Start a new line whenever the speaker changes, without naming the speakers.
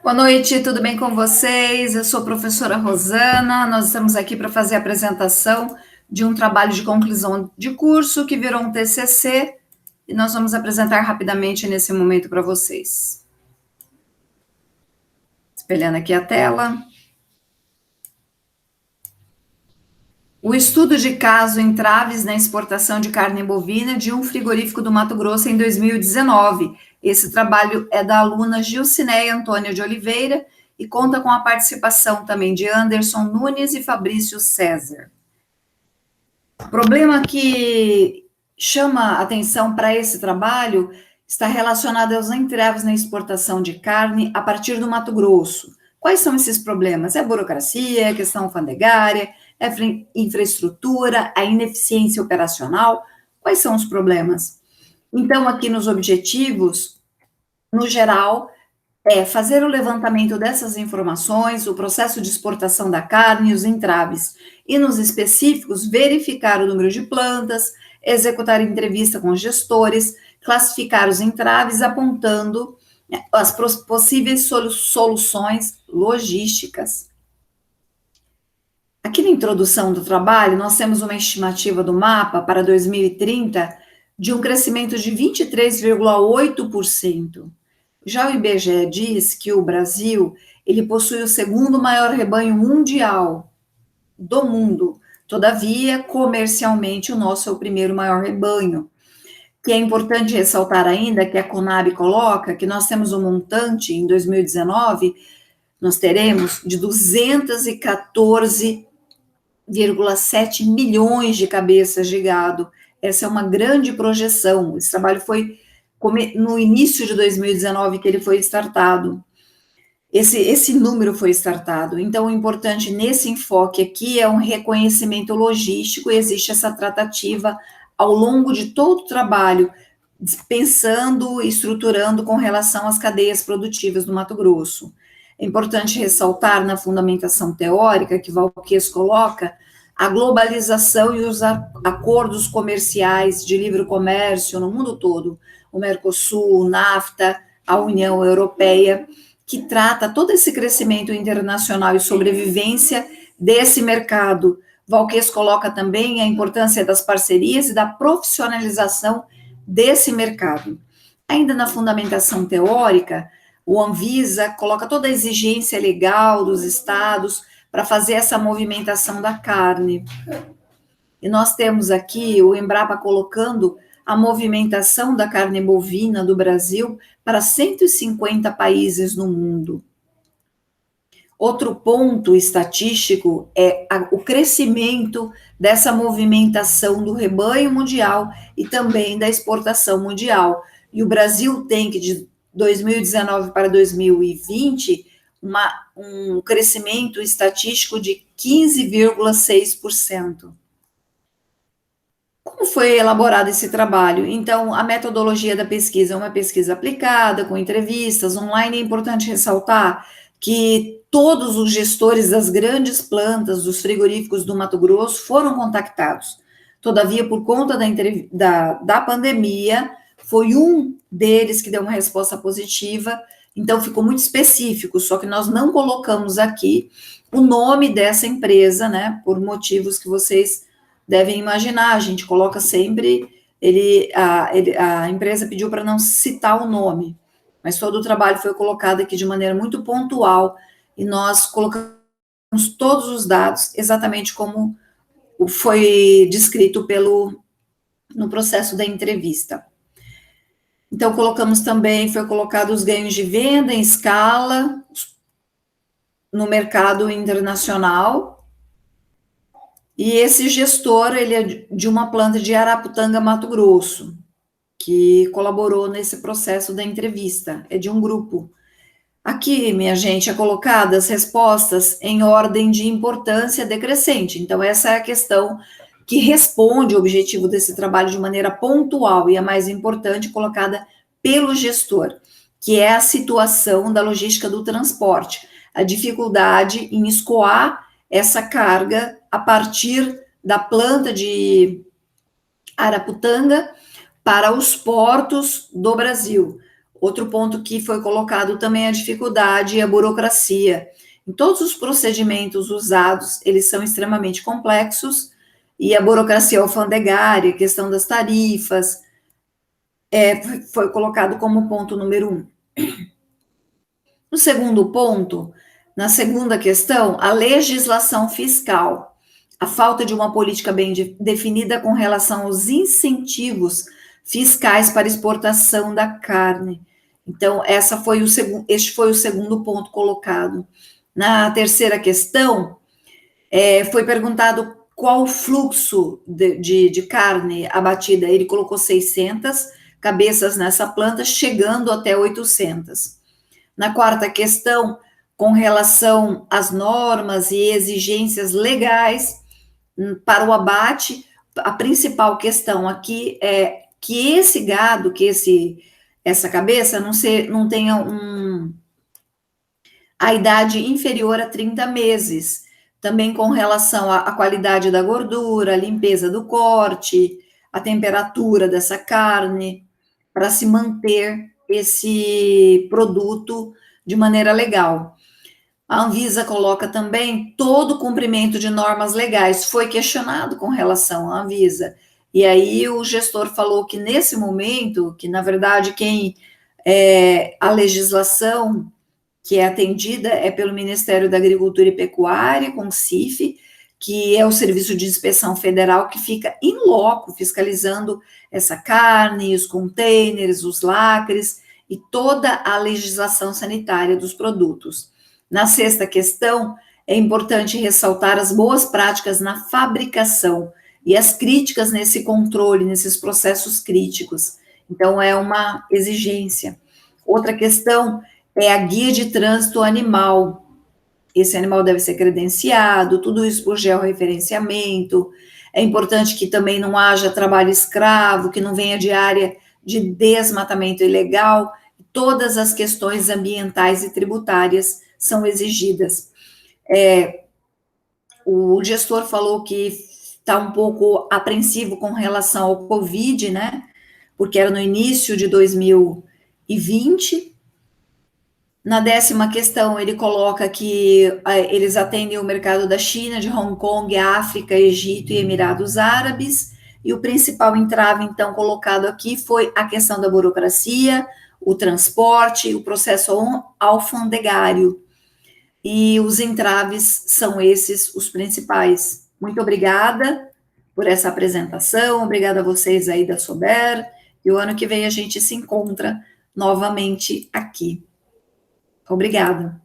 Boa noite, tudo bem com vocês? Eu sou a professora Rosana. Nós estamos aqui para fazer a apresentação de um trabalho de conclusão de curso que virou um TCC e nós vamos apresentar rapidamente nesse momento para vocês. Espelhando aqui a tela. O estudo de caso entraves na exportação de carne bovina de um frigorífico do Mato Grosso em 2019. Esse trabalho é da aluna Gilcineia Antônia de Oliveira e conta com a participação também de Anderson Nunes e Fabrício César. O problema que chama atenção para esse trabalho está relacionado aos entraves na exportação de carne a partir do Mato Grosso. Quais são esses problemas? É a burocracia, a questão alfandegária, é a infraestrutura, a ineficiência operacional? Quais são os problemas? Então, aqui nos objetivos, no geral, é fazer o levantamento dessas informações, o processo de exportação da carne, os entraves. E nos específicos, verificar o número de plantas, executar entrevista com gestores, classificar os entraves, apontando as possíveis soluções logísticas. Aqui na introdução do trabalho, nós temos uma estimativa do mapa para 2030 de um crescimento de 23,8%. Já o IBGE diz que o Brasil, ele possui o segundo maior rebanho mundial do mundo. Todavia, comercialmente, o nosso é o primeiro maior rebanho. Que é importante ressaltar ainda que a Conab coloca que nós temos um montante, em 2019, nós teremos de 214,7 milhões de cabeças de gado. Essa é uma grande projeção. Esse trabalho foi no início de 2019 que ele foi startado. Esse número foi startado. Então, o importante nesse enfoque aqui é um reconhecimento logístico e existe essa tratativa ao longo de todo o trabalho, pensando e estruturando com relação às cadeias produtivas do Mato Grosso. É importante ressaltar na fundamentação teórica que Valquez coloca a globalização e os acordos comerciais de livre comércio no mundo todo, o Mercosul, o NAFTA, a União Europeia, que trata todo esse crescimento internacional e sobrevivência desse mercado. Valquez coloca também a importância das parcerias e da profissionalização desse mercado. Ainda na fundamentação teórica, o Anvisa coloca toda a exigência legal dos estados para fazer essa movimentação da carne. E nós temos aqui o Embrapa colocando a movimentação da carne bovina do Brasil para 150 países no mundo. Outro ponto estatístico é o crescimento dessa movimentação do rebanho mundial e também da exportação mundial. E o Brasil tem que, de 2019 para 2020, um crescimento estatístico de 15,6%. Como foi elaborado esse trabalho? Então, a metodologia da pesquisa é uma pesquisa aplicada, com entrevistas online. É importante ressaltar que todos os gestores das grandes plantas dos frigoríficos do Mato Grosso foram contactados. Todavia, por conta da pandemia, foi um deles que deu uma resposta positiva, então ficou muito específico, só que nós não colocamos aqui o nome dessa empresa, né, por motivos que vocês devem imaginar. A gente coloca sempre, a empresa pediu para não citar o nome, mas todo o trabalho foi colocado aqui de maneira muito pontual, e nós colocamos todos os dados exatamente como foi descrito no processo da entrevista. Então, colocamos também, foi colocado os ganhos de venda em escala no mercado internacional. E esse gestor, ele é de uma planta de Araputanga, Mato Grosso, que colaborou nesse processo da entrevista, é de um grupo. Aqui, minha gente, é colocada as respostas em ordem de importância decrescente. Então, essa é a questão que responde o objetivo desse trabalho de maneira pontual e a mais importante, colocada pelo gestor, que é a situação da logística do transporte, a dificuldade em escoar essa carga a partir da planta de Araputanga para os portos do Brasil. Outro ponto que foi colocado também é a dificuldade e a burocracia. Em todos os procedimentos usados, eles são extremamente complexos, e a burocracia alfandegária, a questão das tarifas, foi colocado como ponto número 1. No segundo ponto, na segunda questão, a legislação fiscal. A falta de uma política bem definida com relação aos incentivos fiscais para exportação da carne. Então, este foi o segundo ponto colocado. Na terceira questão, foi perguntado qual o fluxo de carne abatida. Ele colocou 600 cabeças nessa planta, chegando até 800. Na quarta questão, com relação às normas e exigências legais para o abate, a principal questão aqui é que esse gado, essa cabeça não tenha a idade inferior a 30 meses. Também com relação à qualidade da gordura, a limpeza do corte, a temperatura dessa carne, para se manter esse produto de maneira legal. A Anvisa coloca também todo o cumprimento de normas legais. Foi questionado com relação à Anvisa. E aí o gestor falou que nesse momento, que na verdade a legislação que é atendida é pelo Ministério da Agricultura e Pecuária, com o CIF, que é o Serviço de Inspeção Federal, que fica in loco fiscalizando essa carne, os contêineres, os lacres e toda a legislação sanitária dos produtos. Na sexta questão, é importante ressaltar as boas práticas na fabricação e as críticas nesse controle, nesses processos críticos. Então, é uma exigência. Outra questão é a guia de trânsito animal. Esse animal deve ser credenciado, tudo isso por georreferenciamento. É importante que também não haja trabalho escravo, que não venha de área de desmatamento ilegal. Todas as questões ambientais e tributárias são exigidas. O gestor falou que está um pouco apreensivo com relação ao Covid, né? Porque era no início de 2020. Na 10ª questão, ele coloca que eles atendem o mercado da China, de Hong Kong, África, Egito e Emirados Árabes, e o principal entrave, então, colocado aqui foi a questão da burocracia, o transporte, o processo alfandegário, e os entraves são esses os principais. Muito obrigada por essa apresentação, obrigada a vocês aí da Sober, e o ano que vem a gente se encontra novamente aqui. Obrigada.